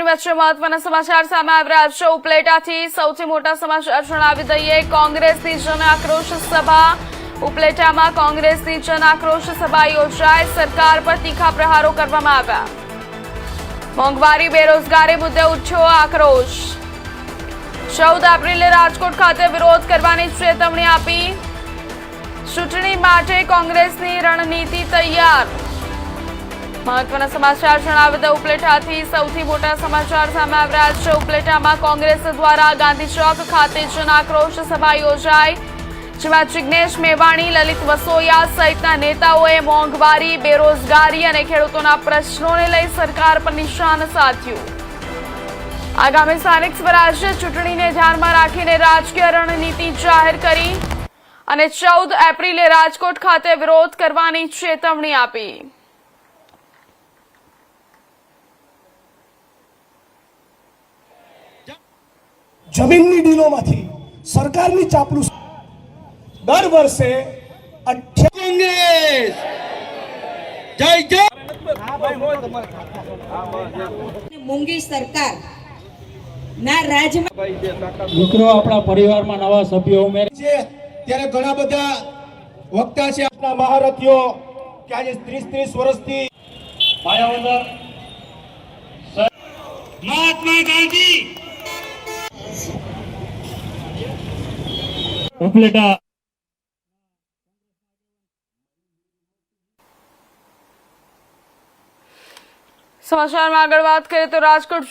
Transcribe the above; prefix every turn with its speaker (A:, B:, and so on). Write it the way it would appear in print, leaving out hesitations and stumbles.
A: વચ્ચે મહત્વના સમાચાર સામે આવી રહ્યા છે। ઉપલેટાથી સૌથી મોટા સમાચાર જણાવી દઈએ। કોંગ્રેસની જન આક્રોશ સભા। ઉપલેટામાં કોંગ્રેસની જન આક્રોશ સભા યોજાઈ। સરકાર પર તીખા પ્રહારો કરવામાં આવ્યા। મોંઘવારી બેરોજગારી મુદ્દે ઉઠ્યો આક્રોશ। 14 એપ્રિલે રાજકોટ ખાતે વિરોધ કરવાની ચેતવણી આપી। ચૂંટણી માટે કોંગ્રેસની રણનીતિ તૈયાર। મહત્વના સમાચાર જણાવી દે। ઉપલેટાથી સૌથી મોટા સમાચાર સામે આવી રહ્યા છે। ઉપલેટામાં કોંગ્રેસ દ્વારા ગાંધી ચોક ખાતે જન આક્રોશ સભા યોજાઈ, જેમાં જિગ્નેશ મેવાણી, લલિત વસોયા સહિતના નેતાઓએ મોંઘવારી, બેરોજગારી અને ખેડૂતોના પ્રશ્નોને લઈ સરકાર પર નિશાન સાધ્યું। આગામી સ્થાનિક સ્વરાજ્ય ચૂંટણીને ધ્યાનમાં રાખીને રાજકીય રણનીતિ જાહેર કરી અને 14 એપ્રિલે રાજકોટ ખાતે વિરોધ કરવાની ચેતવણી આપી।
B: જમીનની ડીલોમાંથી સરકારની ચાપલુસ દર વર્ષે
C: કોંગ્રેસ જય જય
D: મોંઘી સરકાર ના રાજમાં
E: મિત્રો આપણા પરિવારમાં નવા સભ્યો ઉમેર્યા
B: છે ત્યારે ઘણા બધા વક્તા છે આપણા મહારથીઓ કે આજે 30 વર્ષથી
E: માયાવદર
C: મહાત્મા ગાંધી
E: ઉપલેટા
A: સમાચારમાં આગળ વાત કરીએ તો રાજકોટ